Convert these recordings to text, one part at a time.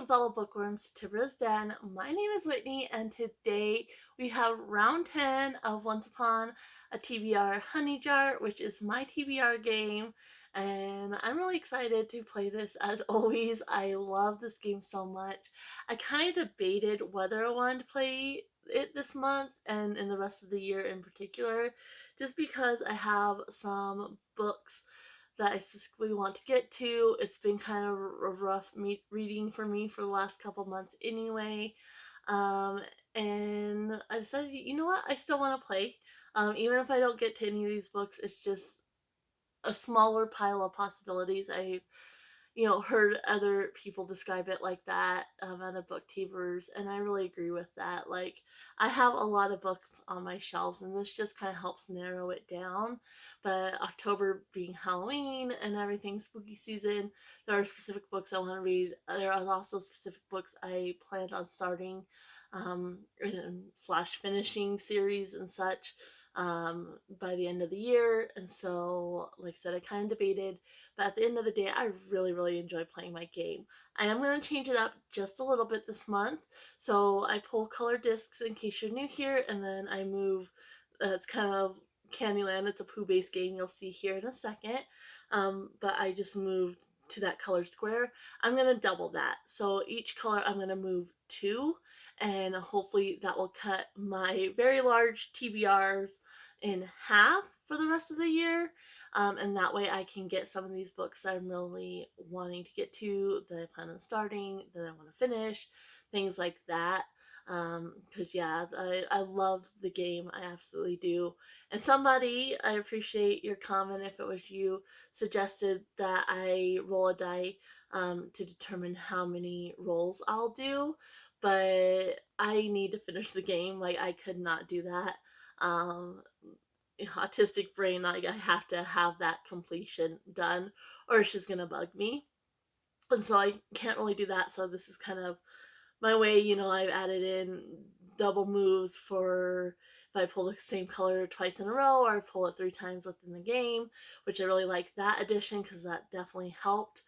fellow bookworms to TBR's Den. My name is Whitney, and today we have round 10 of Once Upon a TBR Hunny Jar, which is my TBR game, and I'm really excited to play this as always. I love this game so much. I kind of debated whether I wanted to play it this month and in the rest of the year in particular, just because I have some books that I specifically want to get to. It's been kind of a rough reading for me for the last couple months anyway. Um, and I decided, you know what, I still want to play. Even if I don't get to any of these books, it's just a smaller pile of possibilities. I heard other people describe it like that, other booktubers, and I really agree with that. Like, I have a lot of books on my shelves, and this just kind of helps narrow it down. But October being Halloween and everything, spooky season, there are specific books I want to read. There are also specific books I planned on starting, slash finishing series and such by the end of the year. And so, like I said, I kind of debated, but at the end of the day, I really, really enjoy playing my game. I am going to change it up just a little bit this month. So I pull color discs in case you're new here, and then I move. It's kind of Candyland. It's a Pooh-based game you'll see here in a second. But I just moved to that color square. I'm going to double that. So each color I'm going to move two, and hopefully that will cut my very large TBRs in half for the rest of the year. And that way I can get some of these books that I'm really wanting to get to, that I plan on starting, that I want to finish, things like that. Because yeah, I love the game. I absolutely do. And somebody, I appreciate your comment, if it was you, suggested that I roll a die to determine how many rolls I'll do. But I need to finish the game. Like, I could not do that. Um, Autistic brain, like, I have to have that completion done, or it's just gonna bug me. And so I can't really do that. So this is kind of my way. I've added in double moves for if I pull the same color twice in a row, or I pull it 3 times within the game, which I really like that addition because that definitely helped,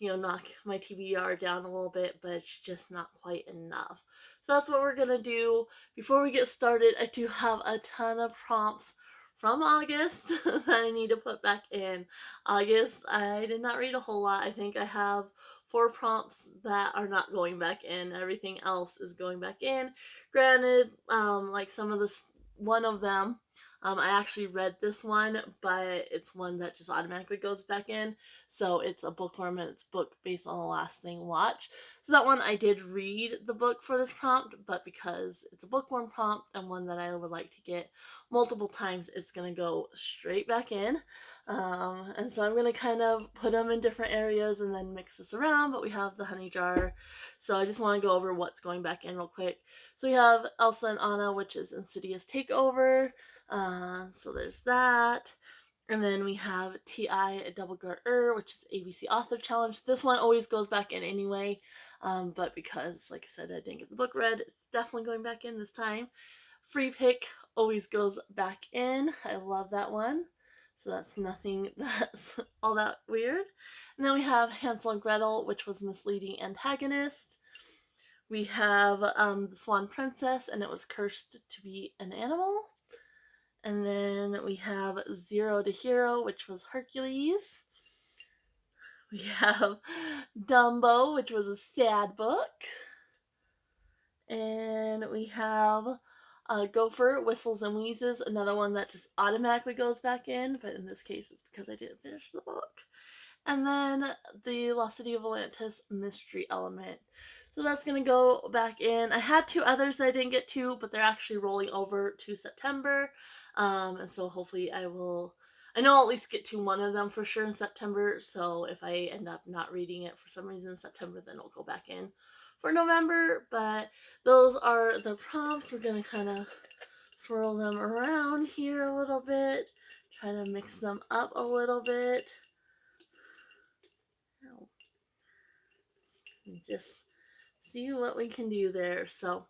knock my TBR down a little bit, but it's just not quite enough. So that's what we're gonna do. Before we get started, I do have a ton of prompts from August that I need to put back in. August, I did not read a whole lot. I think I have 4 prompts that are not going back in. Everything else is going back in. Granted, like some of this, one of them, I actually read this one, but it's one that just automatically goes back in. So it's a bookworm, and it's book based on the last thing watched. So that one I did read the book for this prompt, but because it's a bookworm prompt and one that I would like to get multiple times, it's gonna go straight back in. And so I'm going to kind of put them in different areas and then mix this around, but we have the honey jar. So I just want to go over what's going back in real quick. So we have Elsa and Anna, which is Insidious Takeover. So there's that. And then we have T.I. Double Gar, which is ABC Author Challenge. This one always goes back in anyway, but because, like I said, I didn't get the book read, it's definitely going back in this time. Free Pick always goes back in. I love that one. So that's nothing that's all that weird. And then we have Hansel and Gretel, which was Misleading Antagonist. We have the Swan Princess, and it was Cursed to be an Animal. And then we have Zero to Hero, which was Hercules. We have Dumbo, which was a sad book. And we have Gopher, Whistles and Wheezes, another one that just automatically goes back in, but in this case it's because I didn't finish the book. And then the Lost City of Atlantis Mystery Element. So that's going to go back in. I had 2 others that I didn't get to, but they're actually rolling over to September. And so hopefully I know I'll at least get to one of them for sure in September. So if I end up not reading it for some reason in September, then it'll go back in for November. But those are the prompts. We're going to kind of swirl them around here a little bit, try to mix them up a little bit. And just see what we can do there. So,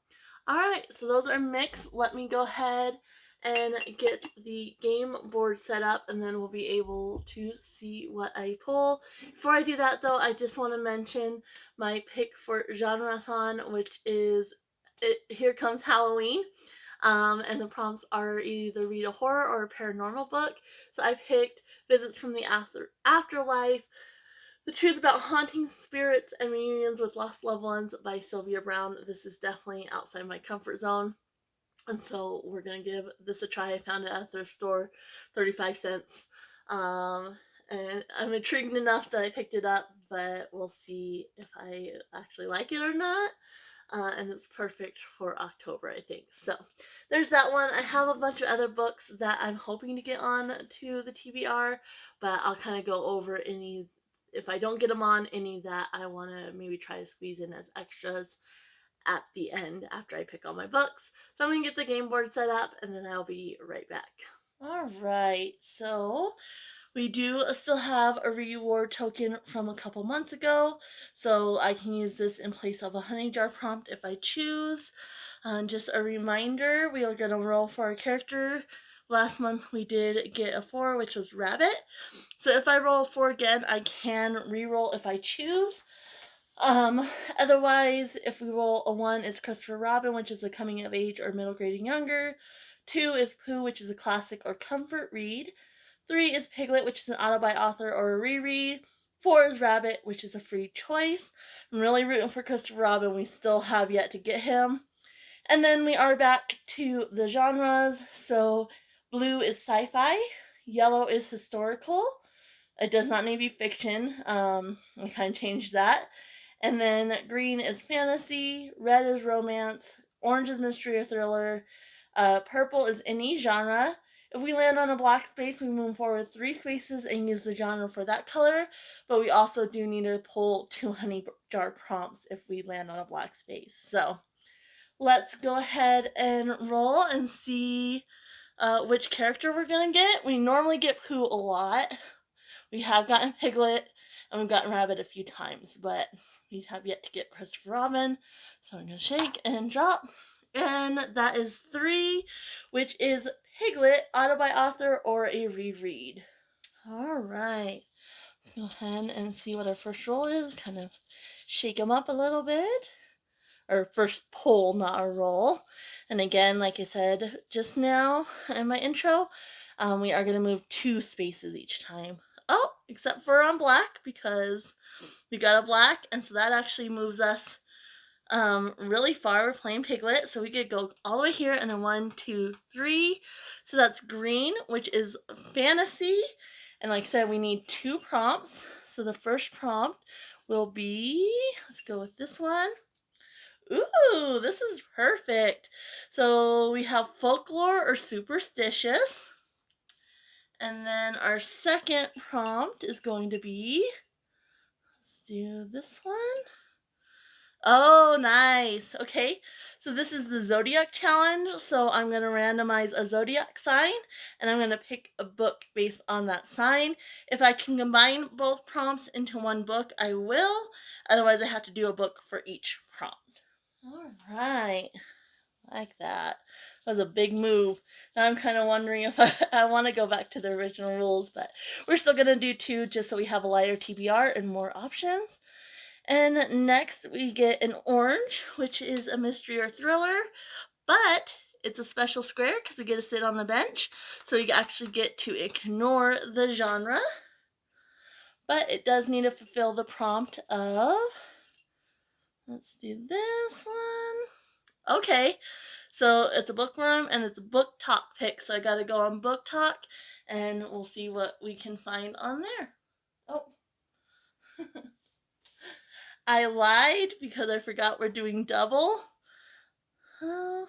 alright, so those are mixed. Let me go ahead and get the game board set up, and then we'll be able to see what I pull. Before I do that, though, I just want to mention my pick for Genreathon, which is Here Comes Halloween. And the prompts are either read a horror or a paranormal book. So I picked Visits from the Afterlife, The Truth About Haunting Spirits and Reunions with Lost Loved Ones by Sylvia Browne. This is definitely outside my comfort zone. And so we're going to give this a try. I found it at a thrift store, 35 cents. And I'm intrigued enough that I picked it up, but we'll see if I actually like it or not. And it's perfect for October, I think. So there's that one. I have a bunch of other books that I'm hoping to get on to the TBR, but I'll kind of go over any, if I don't get them on, any that I want to maybe try to squeeze in as extras at the end after I pick all my books. So I'm going to get the game board set up, and then I'll be right back. All right, so we do still have a reward token from a couple months ago, so I can use this in place of a honey jar prompt if I choose. Just a reminder, we are going to roll for our character. Last month we did get a 4, which was Rabbit. So if I roll a 4 again, I can re-roll if I choose. Otherwise, if we roll a 1, it's Christopher Robin, which is a coming of age or middle grade and younger. 2 is Pooh, which is a classic or comfort read. 3 is Piglet, which is an auto by author or a reread. 4 is Rabbit, which is a free choice. I'm really rooting for Christopher Robin. We still have yet to get him. And then we are back to the genres. So blue is sci-fi. Yellow is historical. It does not need to be fiction. I kind of changed that. And then green is fantasy. Red is romance. Orange is mystery or thriller. Purple is any genre. If we land on a black space, we move forward 3 spaces and use the genre for that color. But we also do need to pull 2 honey jar prompts if we land on a black space. So let's go ahead and roll and see which character we're going to get. We normally get Pooh a lot. We have gotten Piglet and we've gotten Rabbit a few times, but we have yet to get Christopher Robin. So I'm going to shake and drop. And that is 3, which is Piglet, auto by author, or a reread. All right. Let's go ahead and see what our first roll is. Kind of shake them up a little bit. Or first pull, not a roll. And again, like I said just now in my intro, we are going to move 2 spaces each time. Oh, except for on black, because we got a black, and so that actually moves us really far. We're playing Piglet, so we could go all the way here, and then 1, 2, 3. So that's green, which is fantasy, and like I said, we need 2 prompts. So the first prompt will be, let's go with this one. Ooh, this is perfect. So we have folklore or superstitious. And then our second prompt is going to be, let's do this one. Oh, nice. Okay, so this is the Zodiac Challenge. So I'm going to randomize a Zodiac sign, and I'm going to pick a book based on that sign. If I can combine both prompts into one book, I will. Otherwise, I have to do a book for each prompt. All right. Like that. That was a big move. Now I'm kind of wondering if I want to go back to the original rules, but we're still going to do 2 just so we have a lighter TBR and more options. And next we get an orange, which is a mystery or thriller, but it's a special square because we get to sit on the bench, so we actually get to ignore the genre. But it does need to fulfill the prompt of, let's do this one. Okay. So it's a bookworm and it's a book talk pick. So I got to go on book talk and we'll see what we can find on there. Oh. I lied because I forgot we're doing double. You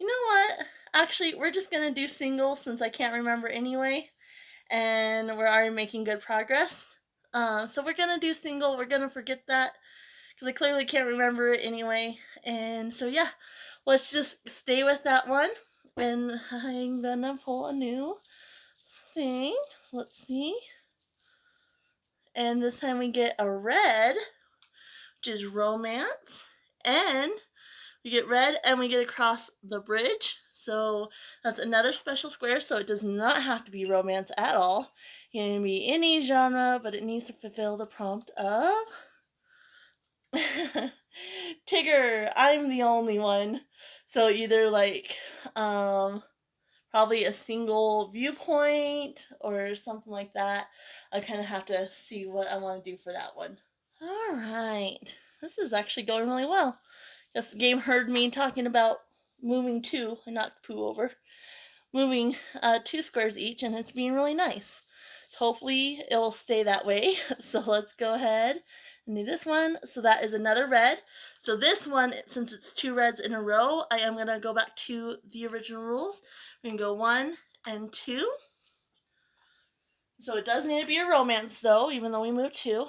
know what? Actually, we're just going to do single since I can't remember anyway. And we're already making good progress. So we're going to do single. We're going to forget that because I clearly can't remember it anyway. And so yeah, let's just stay with that one. And I'm gonna pull a new thing. Let's see. And this time we get a red, which is romance. And We get red and we get across the bridge. So that's another special square. So it does not have to be romance at all. It can be any genre, but it needs to fulfill the prompt of Tigger. I'm the only one. So either like probably a single viewpoint or something like that. I kind of have to see what I want to do for that one. All right. This is actually going really well. Guess the game heard me talking about moving two, I knocked poo over, moving 2 squares each, and it's being really nice. So hopefully it'll stay that way. So let's go ahead and do this one. So that is another red. So this one, since it's 2 reds in a row, I am going to go back to the original rules. We're going to go 1 and 2. So it does need to be a romance though, even though we moved 2.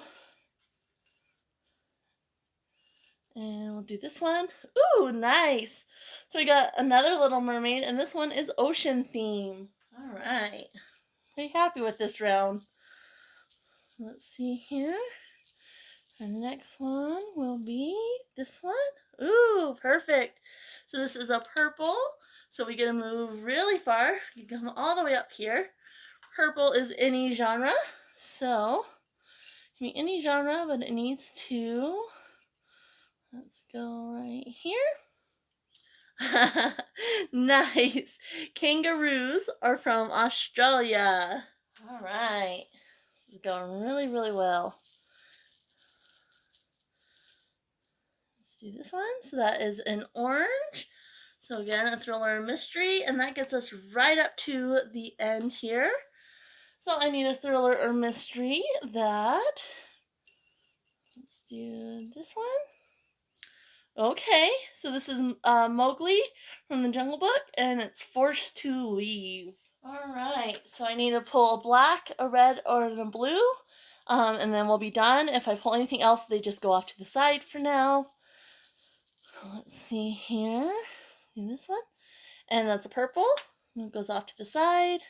And we'll do this one. Ooh, nice. So we got another Little Mermaid, and this one is ocean theme. All right. Pretty happy with this round. Let's see here. Our next one will be this one. Ooh, perfect. So this is a purple. So we get to move really far. You come all the way up here. Purple is any genre. So, it can be any genre, but it needs to. Let's go right here. Nice. Kangaroos are from Australia. All right. This is going really, really well. Let's do this one. So that is an orange. So again, a thriller mystery, and that gets us right up to the end here. So I need a thriller or mystery that, let's do this one. Okay, so this is Mowgli from the Jungle Book, and it's Forced to Leave. All right, so I need to pull a black, a red, or a blue, and then we'll be done. If I pull anything else, they just go off to the side for now. Let's see here. See this one? And that's a purple. It goes off to the side.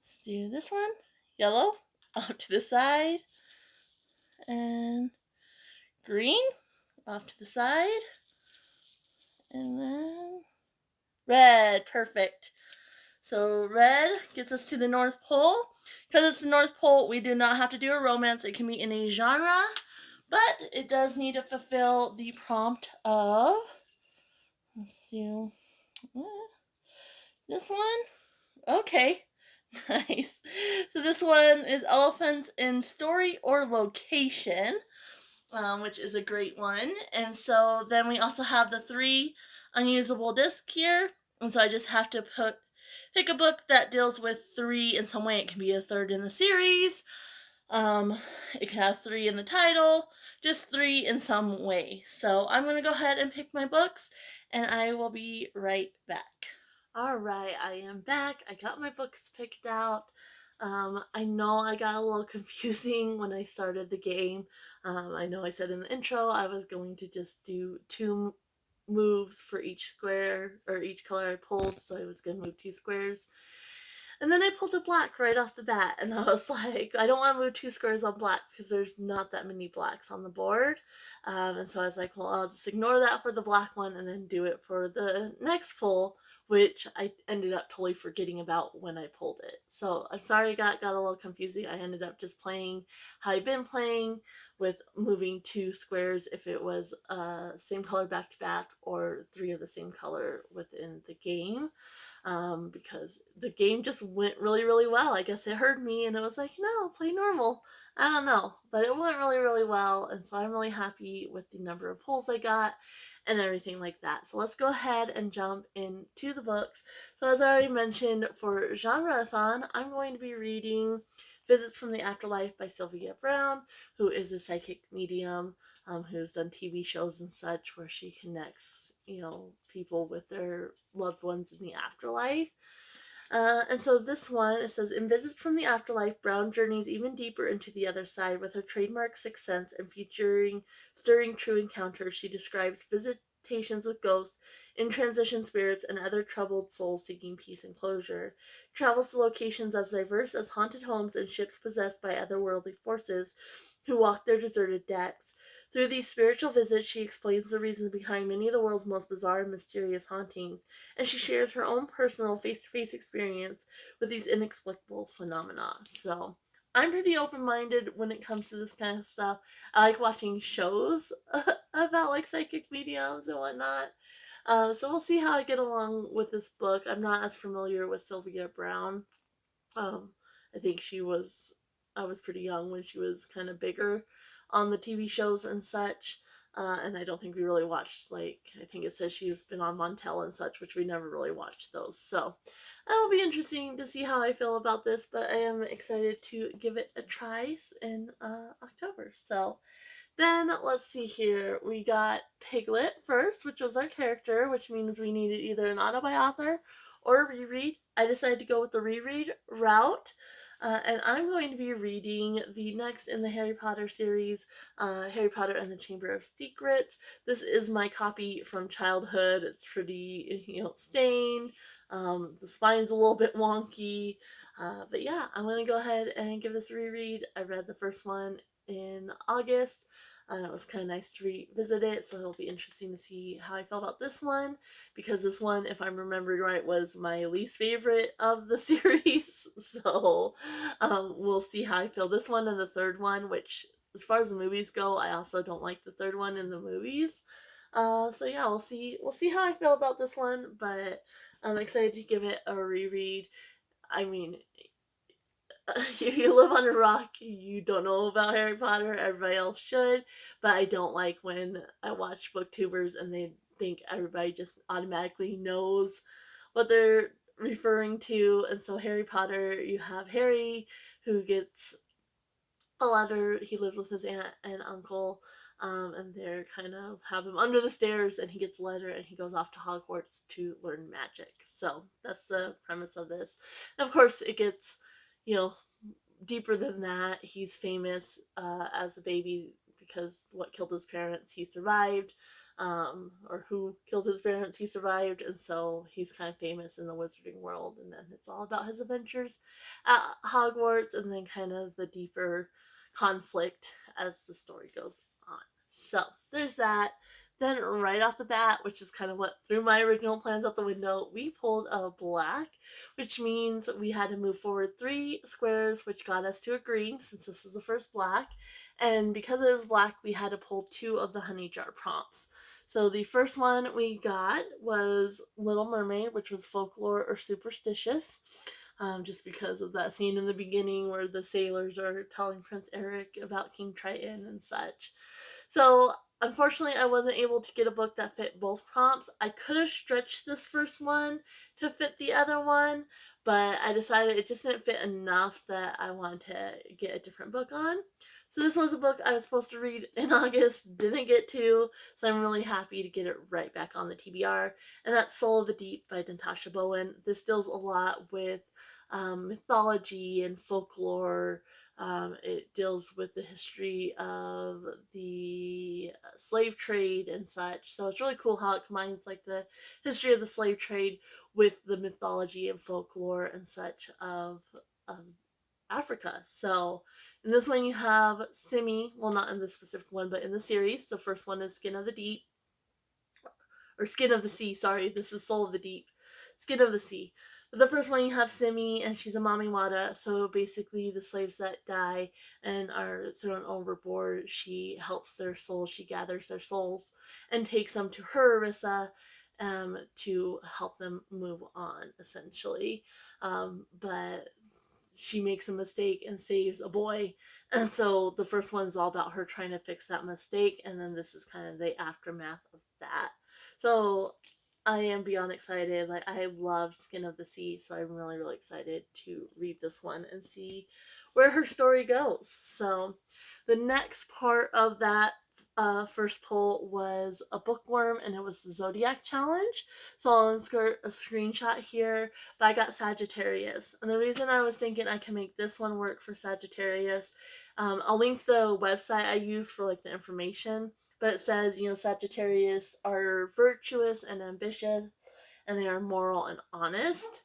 Let's do this one. Yellow, off to the side. And green, off to the side. And then red, perfect. So red gets us to the North Pole. Because it's the North Pole, we do not have to do a romance. It can be in a genre, but it does need to fulfill the prompt of, let's do this one. Okay, nice. So this one is elephants in story or location, which is a great one. And so then we also have the 3 unusable discs here. And so I just have to pick a book that deals with 3 in some way. It can be a third in the series. It can have 3 in the title, just 3 in some way. So I'm going to go ahead and pick my books, and I will be right back. All right, I am back. I got my books picked out. I know I got a little confusing when I started the game. I know I said in the intro I was going to just do 2 moves for each square or each color I pulled, so I was going to move 2 squares. And then I pulled a black right off the bat, and I was like, I don't want to move 2 squares on black because there's not that many blacks on the board. And so I was like, well, I'll just ignore that for the black one and then do it for the next pull, which I ended up totally forgetting about when I pulled it. So I'm sorry it got a little confusing. I ended up just playing how I've been playing with moving 2 squares if it was same color back to back or 3 of the same color within the game. Because the game just went really, really well. I guess it heard me and it was like, no, play normal. I don't know, but it went really, really well, and so I'm really happy with the number of pulls I got and everything like that. So let's go ahead and jump into the books. So as I already mentioned, for Genreathon, I'm going to be reading Visits from the Afterlife by Sylvia Browne, who is a psychic medium who's done TV shows and such where she connects, people with their loved ones in the afterlife. And so this one, it says, in Visits from the Afterlife, Browne journeys even deeper into the other side with her trademark sixth sense and featuring stirring true encounters. She describes visitations with ghosts, in transition spirits, and other troubled souls seeking peace and closure. Travels to locations as diverse as haunted homes and ships possessed by otherworldly forces who walk their deserted decks. Through these spiritual visits, she explains the reasons behind many of the world's most bizarre and mysterious hauntings, and she shares her own personal face-to-face experience with these inexplicable phenomena. So, I'm pretty open-minded when it comes to this kind of stuff. I like watching shows about like psychic mediums and whatnot. So we'll see how I get along with this book. I'm not as familiar with Sylvia Browne. Um, I think I was pretty young when she was kind of bigger on the TV shows and such. And I don't think we really watched, like, I think it says she's been on Montel and such, which we never really watched those. So it'll be interesting to see how I feel about this, but I am excited to give it a try in October. So then let's see here. We got Piglet first, which was our character, which means we needed either an auto by author or a reread. I decided to go with the reread route. And I'm going to be reading the next in the Harry Potter series, Harry Potter and the Chamber of Secrets. This is my copy from childhood. It's pretty, stained. The spine's a little bit wonky. But yeah, I'm going to go ahead and give this a reread. I read the first one in August. It was kind of nice to revisit it, so it'll be interesting to see how I feel about this one, because this one, if I'm remembering right, was my least favorite of the series. So we'll see how I feel this one and the third one, which, as far as the movies go, I also don't like the third one in the movies. So yeah, we'll see. We'll see how I feel about this one, but I'm excited to give it a reread. I mean, if you live on a rock, you don't know about Harry Potter. Everybody else should, but I don't like when I watch booktubers and they think everybody just automatically knows what they're referring to. And so, Harry Potter, you have Harry who gets a letter. He lives with his aunt and uncle, and they're kind of have him under the stairs, and he gets a letter, and he goes off to Hogwarts to learn magic. So that's the premise of this. And of course, it gets, you know, deeper than that. He's famous as a baby because what killed his parents, he survived. Or who killed his parents, he survived, and so he's kind of famous in the wizarding world. And then it's all about his adventures at Hogwarts, and then kind of the deeper conflict as the story goes on. So there's that. Then right off the bat, which is kind of what threw my original plans out the window, we pulled a black, which means we had to move forward 3 squares, which got us to a green since this is the first black. And because it is black, we had to pull 2 of the Hunny Jar prompts. So the first one we got was Little Mermaid, which was folklore or superstitious. Just because of that scene in the beginning where the sailors are telling Prince Eric about King Triton and such. So unfortunately, I wasn't able to get a book that fit both prompts. I could have stretched this first one to fit the other one, but I decided it just didn't fit enough that I wanted to get a different book on. So this was a book I was supposed to read in August, didn't get to, so I'm really happy to get it right back on the TBR. And that's Soul of the Deep by Natasha Bowen. This deals a lot with mythology and folklore. It deals with the history of the slave trade and such. So it's really cool how it combines like the history of the slave trade with the mythology and folklore and such of Africa. So in this one you have Simi, well, not in this specific one, but in the series. The first one is Skin of the Deep, or Skin of the Sea, sorry. This is Soul of the Deep. Skin of the Sea. But the first one you have Simi, and she's a Mami Wada, so basically the slaves that die and are thrown overboard, she helps their souls, she gathers their souls, and takes them to her Orissa to help them move on, essentially. But she makes a mistake and saves a boy. And so the first one is all about her trying to fix that mistake, and then this is kind of the aftermath of that. So I am beyond excited. Like, I love Skin of the Sea, so I'm really, really excited to read this one and see where her story goes. So the next part of that first poll was a bookworm, and it was the Zodiac Challenge. So I'll insert a screenshot here, but I got Sagittarius. And the reason I was thinking I can make this one work for Sagittarius, I'll link the website I use for like the information, but it says, Sagittarius are virtuous and ambitious, and they are moral and honest.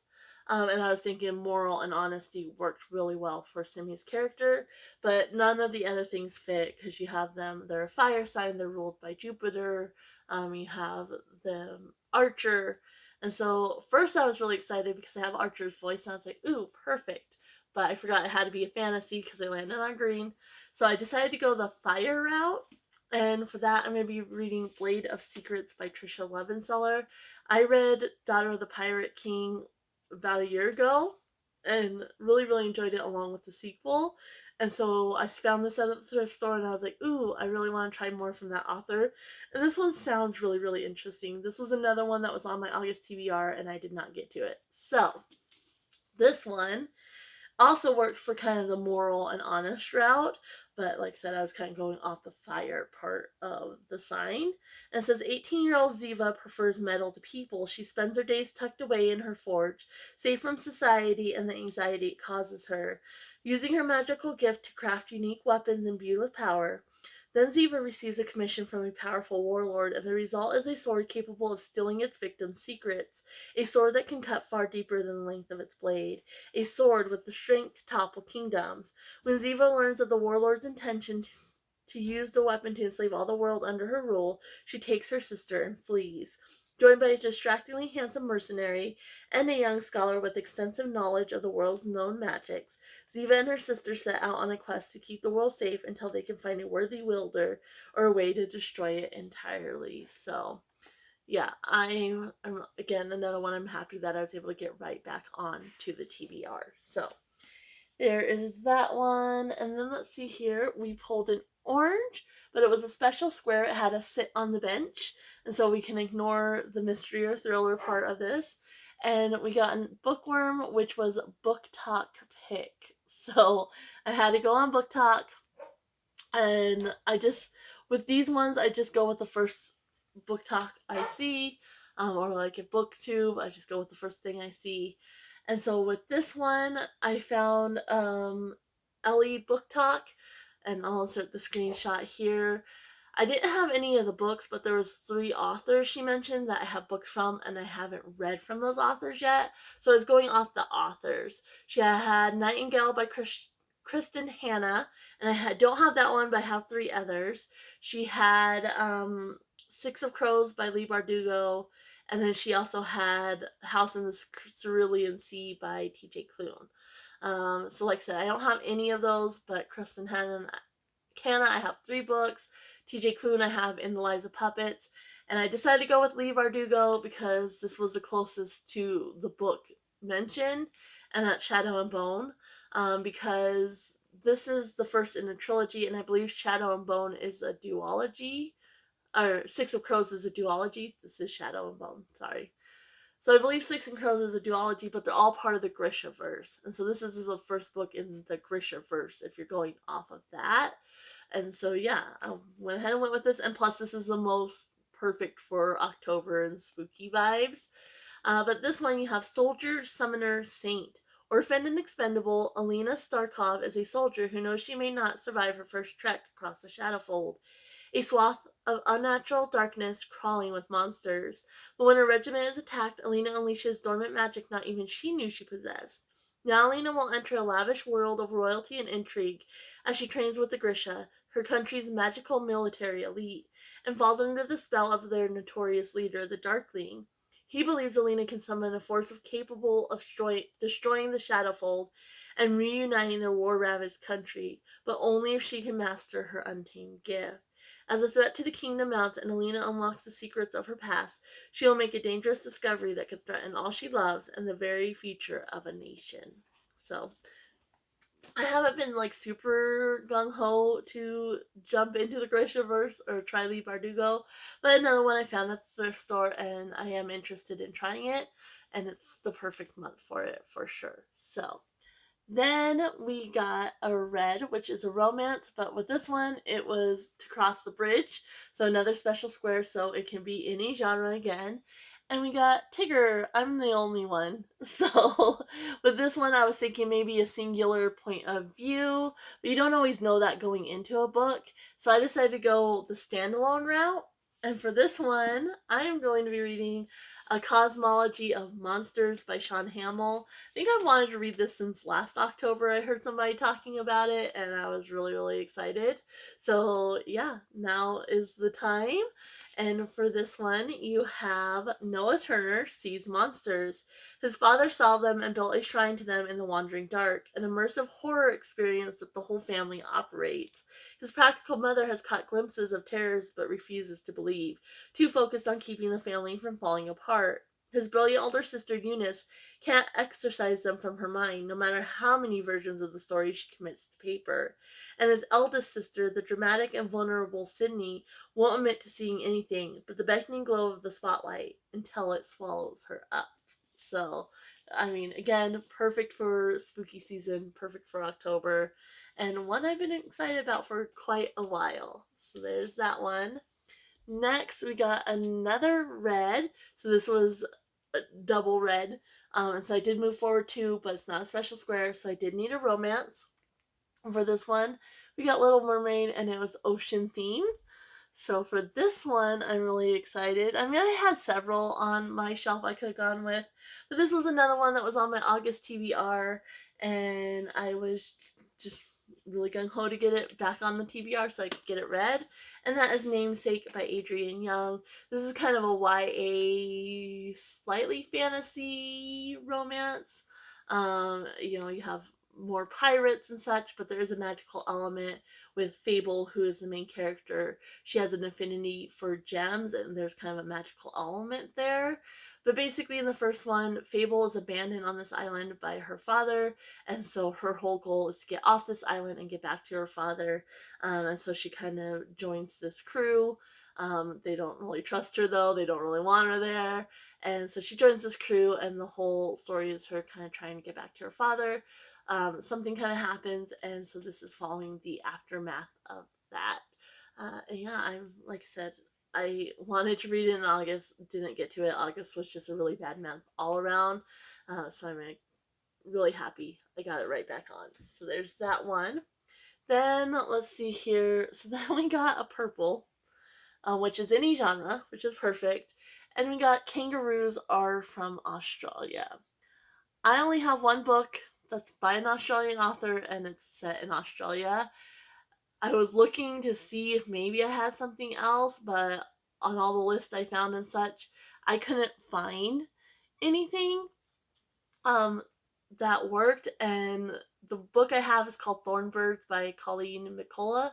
And I was thinking moral and honesty worked really well for Simi's character, but none of the other things fit because you have them, they're a fire sign, they're ruled by Jupiter, you have the Archer. And so first I was really excited because I have Archer's voice and I was like, ooh, perfect. But I forgot it had to be a fantasy because I landed on green. So I decided to go the fire route. And for that, I'm going to be reading Blade of Secrets by Tricia Levenseller. I read Daughter of the Pirate King about a year ago and really, really enjoyed it along with the sequel. And so I found this at the thrift store and I was like, ooh, I really want to try more from that author. And this one sounds really, really interesting. This was another one that was on my August TBR and I did not get to it. So this one also works for kind of the moral and honest route, but like I said, I was kind of going off the fire part of the sign. And it says 18-year-old Ziva prefers metal to people. She spends her days tucked away in her forge, safe from society and the anxiety it causes her, using her magical gift to craft unique weapons imbued with power. Then Ziva receives a commission from a powerful warlord, and the result is a sword capable of stealing its victim's secrets. A sword that can cut far deeper than the length of its blade. A sword with the strength to topple kingdoms. When Ziva learns of the warlord's intention to use the weapon to enslave all the world under her rule, she takes her sister and flees. Joined by a distractingly handsome mercenary and a young scholar with extensive knowledge of the world's known magics, Ziva and her sister set out on a quest to keep the world safe until they can find a worthy wielder or a way to destroy it entirely. So, yeah, I'm again another one I'm happy that I was able to get right back on to the TBR. So, there is that one. And then let's see here. We pulled an orange, but it was a special square. It had to sit on the bench. And so we can ignore the mystery or thriller part of this. And we got a bookworm, which was Book Talk Pick. So I had to go on Book Talk. And with these ones, I just go with the first Book Talk I see. Or like a booktube, I just go with the first thing I see. And so with this one, I found Ellie Book Talk, and I'll insert the screenshot here. I didn't have any of the books, but there was 3 authors she mentioned that I have books from, and I haven't read from those authors yet. So I was going off the authors. She had Nightingale by Kristen Hanna, and don't have that one, but I have 3 others. She had Six of Crows by Leigh Bardugo, and then she also had House in the Cerulean Sea by T.J. Klune. So like I said, I don't have any of those, but Kristen Hanna, I have 3 books. T.J. Klune I have in the Lives of Puppets. And I decided to go with Leigh Bardugo because this was the closest to the book mentioned, and that's Shadow and Bone. Because this is the first in a trilogy, and I believe Shadow and Bone is a duology. Or Six of Crows is a duology. This is Shadow and Bone, sorry. So I believe Six and Crows is a duology, but they're all part of the Grishaverse. And so this is the first book in the Grishaverse if you're going off of that. And so yeah, I went ahead and went with this. And plus this is the most perfect for October and spooky vibes. But this one you have Soldier, Summoner, Saint. Orphaned and expendable, Alina Starkov is a soldier who knows she may not survive her first trek across the Shadowfold, a swath of unnatural darkness crawling with monsters. But when her regiment is attacked, Alina unleashes dormant magic not even she knew she possessed. Now Alina will enter a lavish world of royalty and intrigue as she trains with the Grisha, her country's magical military elite, and falls under the spell of their notorious leader, the Darkling. He believes Alina can summon a force capable of destroying the Shadowfold and reuniting their war-ravaged country, but only if she can master her untamed gift. As a threat to the kingdom mounts and Alina unlocks the secrets of her past, she will make a dangerous discovery that could threaten all she loves and the very future of a nation. So, I haven't been like super gung ho to jump into the Grishaverse or try Leigh Bardugo, but another one I found at the thrift store and I am interested in trying it, and it's the perfect month for it for sure. So, then we got a red, which is a romance, but with this one, it was To Cross the Bridge. So another special square, so it can be any genre again. And we got Tigger. I'm the only one. So with this one, I was thinking maybe a singular point of view, but you don't always know that going into a book. So I decided to go the standalone route. And for this one, I am going to be reading A Cosmology of Monsters by Shaun Hamill. I think I've wanted to read this since last October. I heard somebody talking about it and I was really, really excited. So, yeah, now is the time. And for this one, you have Noah Turner sees monsters. His father saw them and built a shrine to them in the wandering dark, an immersive horror experience that the whole family operates. His practical mother has caught glimpses of terrors but refuses to believe, too focused on keeping the family from falling apart. His brilliant older sister Eunice can't exorcise them from her mind, no matter how many versions of the story she commits to paper. And his eldest sister, the dramatic and vulnerable Sydney, won't admit to seeing anything but the beckoning glow of the spotlight until it swallows her up. So, I mean, again, perfect for spooky season, perfect for October, and one I've been excited about for quite a while. So there's that one. Next, we got another red. So this was a double red. And so I did move forward two, but it's not a special square, so I did need a romance. For this one, we got Little Mermaid, and it was ocean themed. So for this one, I'm really excited. I mean, I had several on my shelf I could have gone with, but this was another one that was on my August TBR, and I was just really gung ho to get it back on the TBR so I could get it read. And that is Namesake by Adrienne Young. This is kind of a YA, slightly fantasy romance. You have more pirates and such, but there is a magical element with Fable, who is the main character. She has an affinity for gems, and there's kind of a magical element there. But basically, in the first one, Fable is abandoned on this island by her father, and so her whole goal is to get off this island and get back to her father. And so she kind of joins this crew. They don't really trust her, though, they don't really want her there. And so she joins this crew, and the whole story is her kind of trying to get back to her father. Something kind of happens, and so this is following the aftermath of that. And yeah, I'm like I said, I wanted to read it in August, didn't get to it. August was just a really bad month all around, so I'm really happy I got it right back on. So there's that one. Then let's see here. So then we got a purple, which is any genre, which is perfect, and we got Kangaroos Are from Australia. I only have one book that's by an Australian author and it's set in Australia. I was looking to see if maybe I had something else, but on all the lists I found and such, I couldn't find anything um that worked. And the book I have is called Thornbirds by Colleen McCullough,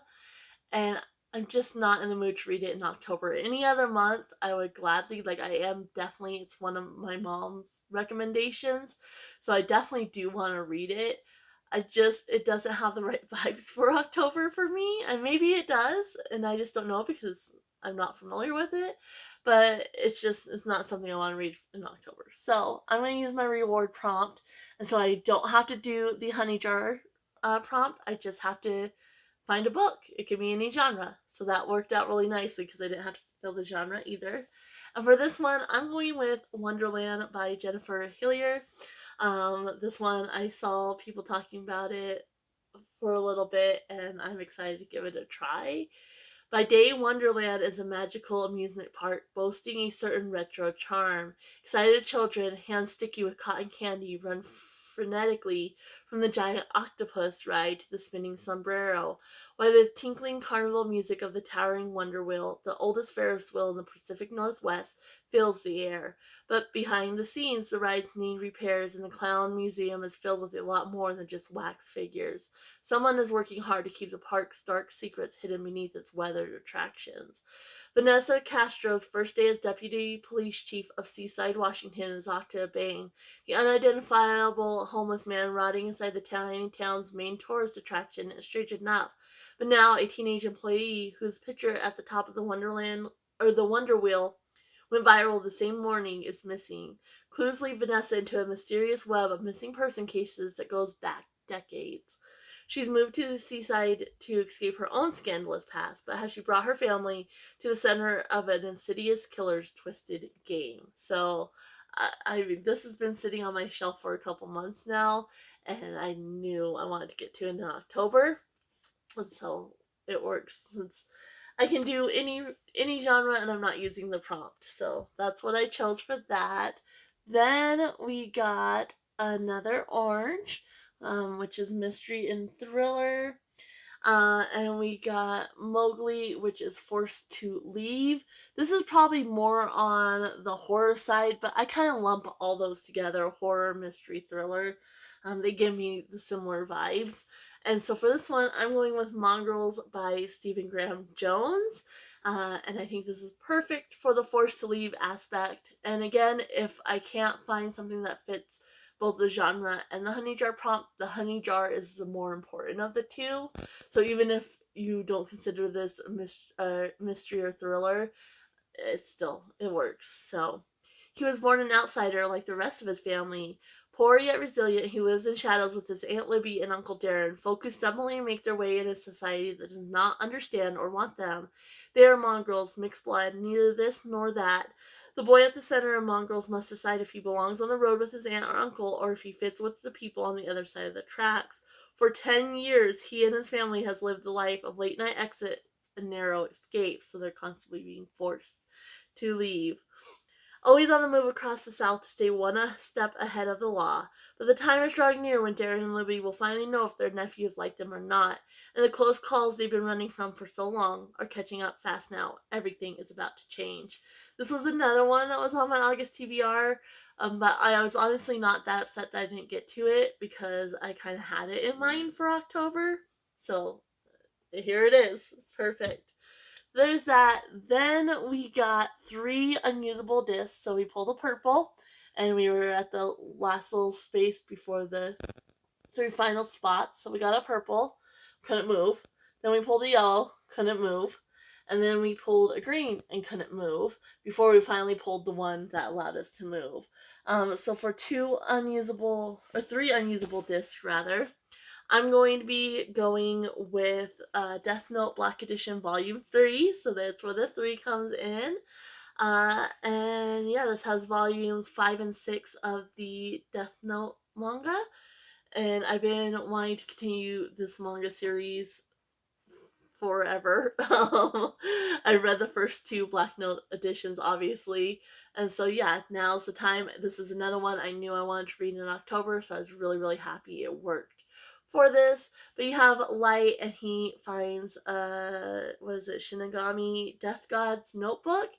and I'm just not in the mood to read it in October. Any other month, I would gladly, like, I am definitely, it's one of my mom's recommendations, so I definitely do want to read it. It doesn't have the right vibes for October for me, and maybe it does, and I just don't know because I'm not familiar with it, but it's not something I want to read in October. So I'm going to use my reward prompt, and so I don't have to do the honey jar prompt, I just have to find a book. It could be any genre. So that worked out really nicely because I didn't have to fill the genre either. And for this one, I'm going with Wonderland by Jennifer Hillier. This one, I saw people talking about it for a little bit, and I'm excited to give it a try. By day, Wonderland is a magical amusement park boasting a certain retro charm. Excited children, hands sticky with cotton candy, run frenetically from the giant octopus ride to the spinning sombrero, while the tinkling carnival music of the towering Wonder Wheel, the oldest Ferris wheel in the Pacific Northwest, fills the air. But behind the scenes, the rides need repairs, and the Clown Museum is filled with a lot more than just wax figures. Someone is working hard to keep the park's dark secrets hidden beneath its weathered attractions. Vanessa Castro's first day as deputy police chief of Seaside, Washington is off to a bang. The unidentifiable homeless man rotting inside the tiny town's main tourist attraction is strange enough, but now a teenage employee whose picture at the top of the Wonderland or the Wonder Wheel went viral the same morning is missing. Clues lead Vanessa into a mysterious web of missing person cases that goes back decades. She's moved to the seaside to escape her own scandalous past, but has she brought her family to the center of an insidious killer's twisted game? So, I mean, this has been sitting on my shelf for a couple months now, and I knew I wanted to get to it in October, and so it works. I can do any genre and I'm not using the prompt. So that's what I chose for that. Then we got another orange, which is mystery and thriller. And we got Mowgli, which is forced to leave. This is probably more on the horror side, but I kind of lump all those together, horror, mystery, thriller. They give me the similar vibes. And so for this one, I'm going with Mongrels by Stephen Graham Jones. And I think this is perfect for the forced to leave aspect. And again, if I can't find something that fits both the genre and the honey jar prompt, the honey jar is the more important of the two. So even if you don't consider this a mystery or thriller, it works. So he was born an outsider like the rest of his family. Poor yet resilient, he lives in shadows with his Aunt Libby and Uncle Darren. Folk who stumblingly make their way in a society that does not understand or want them. They are mongrels, mixed blood, neither this nor that. The boy at the center of mongrels must decide if he belongs on the road with his aunt or uncle or if he fits with the people on the other side of the tracks. For 10 years, he and his family has lived a life of late night exits and narrow escapes, so they're constantly being forced to leave. Always on the move across the South to stay one step ahead of the law. But the time is drawing near when Darren and Libby will finally know if their nephews like them or not, and the close calls they've been running from for so long are catching up fast now. Everything is about to change. This was another one that was on my August TBR, but I was honestly not that upset that I didn't get to it because I kind of had it in mind for October. So here it is. Perfect. There's that. Then we got 3 unusable discs. So we pulled a purple, and we were at the last little space before the 3 final spots. So we got a purple, couldn't move. Then we pulled a yellow, couldn't move. And then we pulled a green and couldn't move before we finally pulled the one that allowed us to move. So for 3 unusable discs rather, I'm going to be going with Death Note Black Edition Volume 3, so that's where the 3 comes in. And yeah, this has volumes 5 and 6 of the Death Note manga, and I've been wanting to continue this manga series forever. I read the first 2 Black Note editions, obviously, and so yeah, now's the time. This is another one I knew I wanted to read in October, so I was really, really happy it worked for this. But you have Light, and he finds what is it, Shinigami Death God's notebook,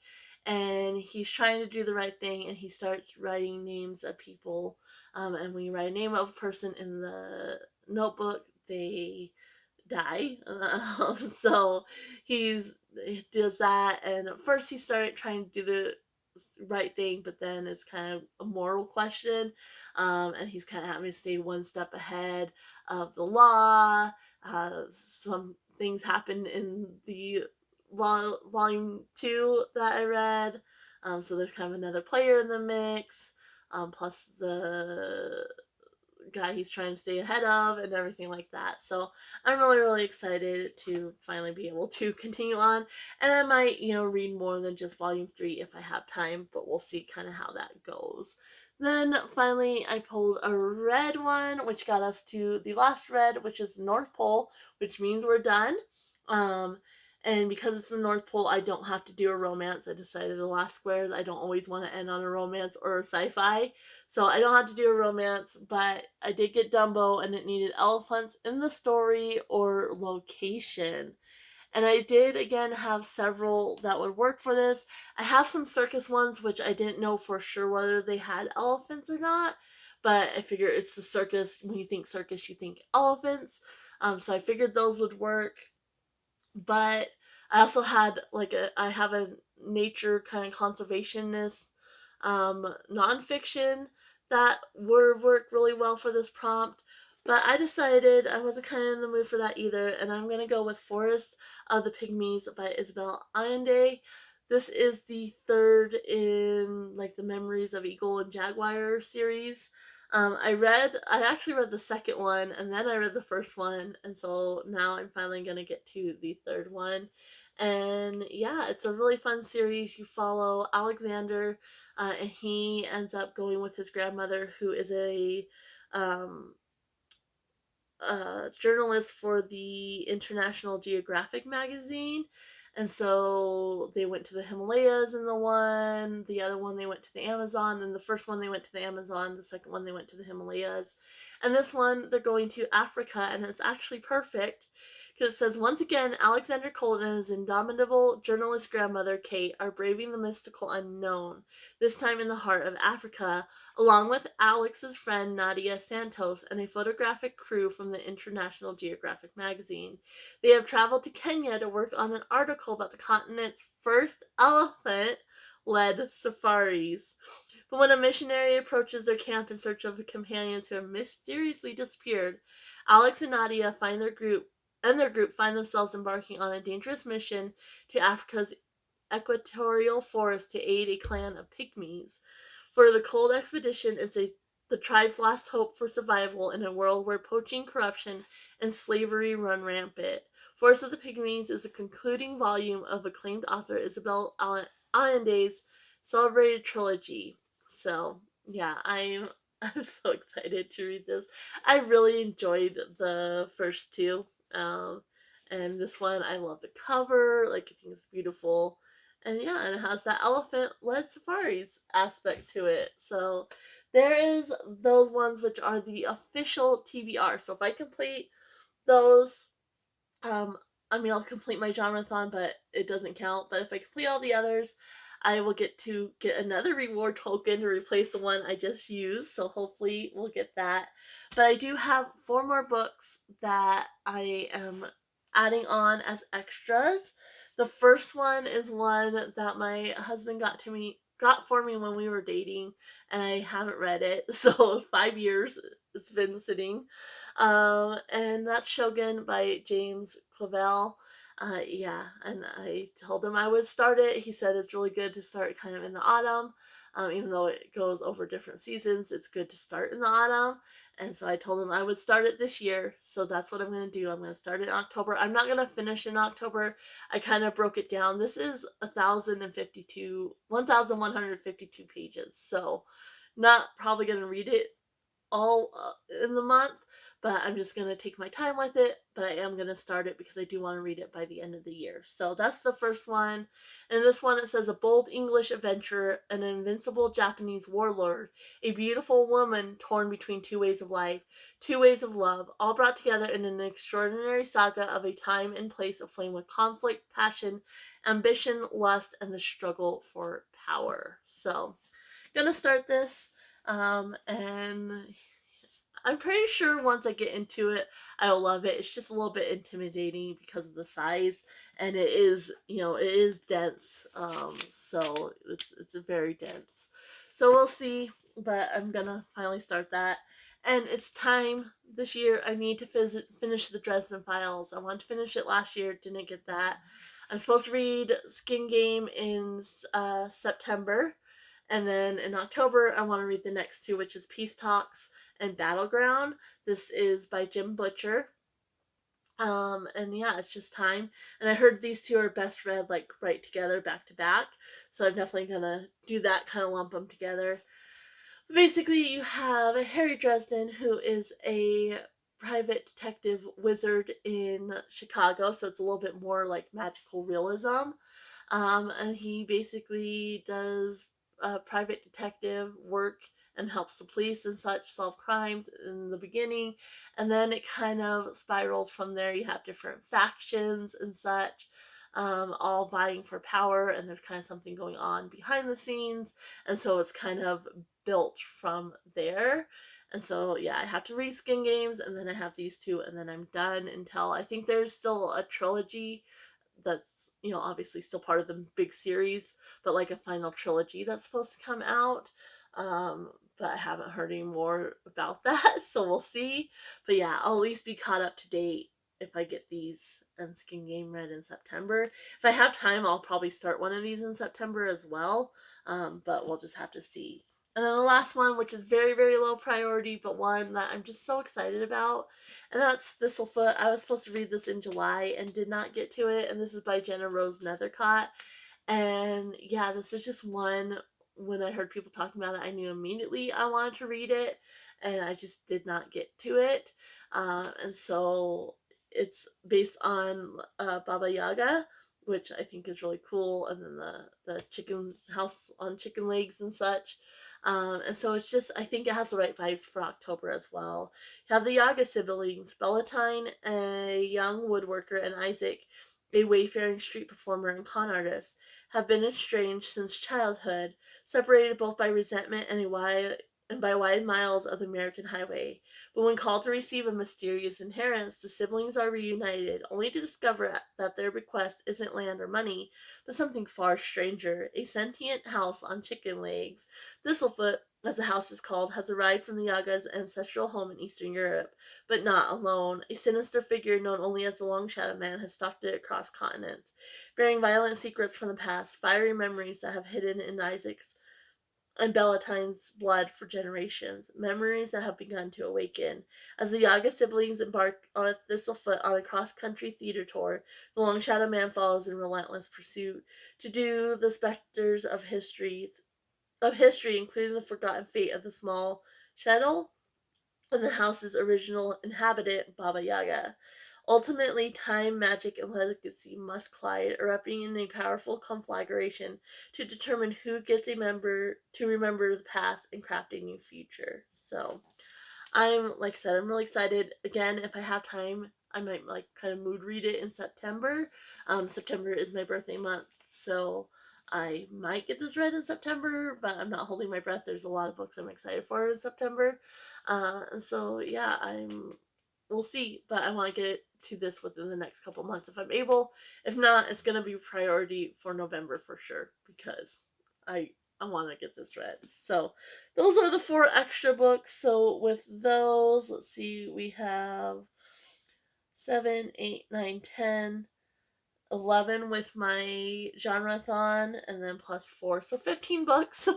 and he's trying to do the right thing, and he starts writing names of people. And when you write a name of a person in the notebook, they die. So he does that, and at first he started trying to do the right thing, but then it's kind of a moral question, and he's kind of having to stay one step ahead of the law. Some things happen in the volume 2 that I read, so there's kind of another player in the mix, plus the guy he's trying to stay ahead of and everything like that. So I'm really, really excited to finally be able to continue on. And I might, read more than just volume 3 if I have time, but we'll see kind of how that goes. Then finally, I pulled a red one, which got us to the last red, which is North Pole, which means we're done. Um, and because it's the North Pole, I don't have to do a romance. I decided the last squares, I don't always want to end on a romance or a sci-fi. So I don't have to do a romance, but I did get Dumbo, and it needed elephants in the story or location. And I did again have several that would work for this. I have some circus ones which I didn't know for sure whether they had elephants or not, but I figure it's the circus. When you think circus, you think elephants. So I figured those would work. But I also had I have a nature kind of conservationist nonfiction that would work really well for this prompt. But I decided I wasn't kind of in the mood for that either, and I'm going to go with Forest of the Pygmies by Isabel Allende. This is the third in the Memories of Eagle and Jaguar series. I actually read the second one, and then I read the first one, and so now I'm finally going to get to the third one. And yeah, it's a really fun series. You follow Alexander, and he ends up going with his grandmother, who is um, a journalist for the International Geographic magazine. And so they went to the Himalayas in the other one they went to the Amazon, and the first one they went to the Amazon, the second one they went to the Himalayas. And this one they're going to Africa, and it's actually perfect because it says, once again, Alexander Colton and his indomitable journalist grandmother, Kate, are braving the mystical unknown, this time in the heart of Africa, along with Alex's friend Nadia Santos and a photographic crew from the International Geographic magazine. They have traveled to Kenya to work on an article about the continent's first elephant-led safaris. But when a missionary approaches their camp in search of companions who have mysteriously disappeared, Alex and Nadia their group find themselves embarking on a dangerous mission to Africa's equatorial forest to aid a clan of Pygmies. For the cold expedition is the tribe's last hope for survival in a world where poaching, corruption, and slavery run rampant. Forest of the Pygmies is a concluding volume of acclaimed author Isabel Allende's celebrated trilogy. So, yeah, I'm so excited to read this. I really enjoyed the first two. Um, and this one, I love the cover. Like, I think it's beautiful. And yeah, and it has that elephant led safaris aspect to it. So there is those ones which are the official TBR. So if I complete those, um, I mean, I'll complete my genreathon, but it doesn't count. But if I complete all the others, I will get to get another reward token to replace the one I just used. So hopefully we'll get that. But I do have 4 more books that I am adding on as extras. The first one is one that my husband got for me when we were dating, and I haven't read it. So 5 years it's been sitting, and that's Shogun by James Clavell. Yeah, and I told him I would start it. He said it's really good to start kind of in the autumn. Even though it goes over different seasons, it's good to start in the autumn. And so I told him I would start it this year. So that's what I'm going to do. I'm going to start it in October. I'm not going to finish in October. I kind of broke it down. This is 1,152 pages. So not probably going to read it all in the month, but I'm just going to take my time with it. But I am going to start it because I do want to read it by the end of the year. So that's the first one. And this one, it says, a bold English adventurer, an invincible Japanese warlord, a beautiful woman torn between two ways of life, two ways of love, all brought together in an extraordinary saga of a time and place aflame with conflict, passion, ambition, lust, and the struggle for power. So, gonna start this, and I'm pretty sure once I get into it, I will love it. It's just a little bit intimidating because of the size, and it is, it is dense. So it's very dense. So we'll see, but I'm gonna finally start that. And it's time this year. I need to finish the Dresden Files. I wanted to finish it last year, didn't get that. I'm supposed to read Skin Game in September, and then in October I want to read the next two, which is Peace Talks and Battleground. This is by Jim Butcher. And yeah, it's just time. And I heard these two are best read like right together, back to back. So I'm definitely gonna do that, kind of lump them together. But basically, you have Harry Dresden, who is a private detective wizard in Chicago. So it's a little bit more like magical realism. And he basically does private detective work and helps the police and such solve crimes in the beginning, and then it kind of spirals from there. You have different factions and such, all vying for power, and there's kind of something going on behind the scenes, and so it's kind of built from there. And so yeah, I have to read Skin Games, and then I have these two, and then I'm done until I think there's still a trilogy that's, obviously still part of the big series, but like a final trilogy that's supposed to come out. But I haven't heard any more about that, so we'll see. But yeah, I'll at least be caught up to date if I get these and Skin Game read in September. If I have time, I'll probably start one of these in September as well. But we'll just have to see. And then the last one, which is very, very low priority, but one that I'm just so excited about, and that's Thistlefoot. I was supposed to read this in July and did not get to it, and this is by Jenna Rose Nethercott. And yeah, this is just one, when I heard people talking about it, I knew immediately I wanted to read it, and I just did not get to it. And so it's based on Baba Yaga, which I think is really cool, and then the chicken house on chicken legs and such. And so it's just, I think it has the right vibes for October as well. You have the Yaga siblings, Bellatine, a young woodworker, and Isaac, a wayfaring street performer and con artist, have been estranged since childhood, separated both by resentment and by wide miles of the American highway. But when called to receive a mysterious inheritance, the siblings are reunited, only to discover that their bequest isn't land or money, but something far stranger, a sentient house on chicken legs. Thistlefoot, as the house is called, has arrived from the Yaga's ancestral home in Eastern Europe, but not alone. A sinister figure known only as the Long Shadow Man has stalked it across continents, bearing violent secrets from the past, fiery memories that have hidden in Isaac's and Bellatine's blood for generations, memories that have begun to awaken. As the Yaga siblings embark on a Thistlefoot on a cross-country theater tour, the Long Shadow Man follows in relentless pursuit to do the specters of history, including the forgotten fate of the small shadow and the house's original inhabitant, Baba Yaga. Ultimately, time, magic, and legacy must collide, erupting in a powerful conflagration to determine who gets to remember the past and craft a new future. So, like I said, I'm really excited. Again, if I have time, I might like kind of mood read it in September. September is my birthday month, so I might get this read in September, but I'm not holding my breath. There's a lot of books I'm excited for in September. So yeah, we'll see, but I want to get to this within the next couple months if I'm able. If not, it's gonna be priority for November for sure because I I want to get this read. So those are the 4 extra books. So with those, let's see, we have 7, 8, 9, 10, 11 with my genre-thon, and then plus 4, so 15 books,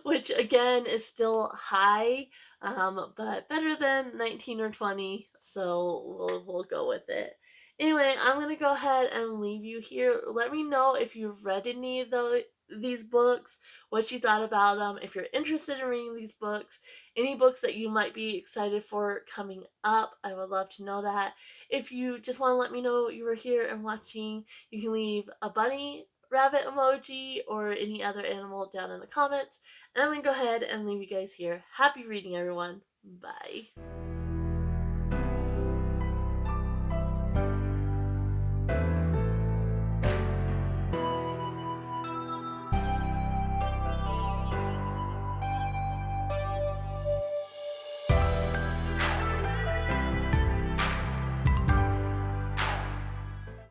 which again is still high, but better than 19 or 20, so we'll go with it. Anyway, I'm gonna go ahead and leave you here. Let me know if you've read any of these books, what you thought about them, if you're interested in reading these books, any books that you might be excited for coming up. I would love to know that. If you just want to let me know you were here and watching, you can leave a bunny, rabbit emoji, or any other animal down in the comments. And I'm going to go ahead and leave you guys here. Happy reading, everyone. Bye.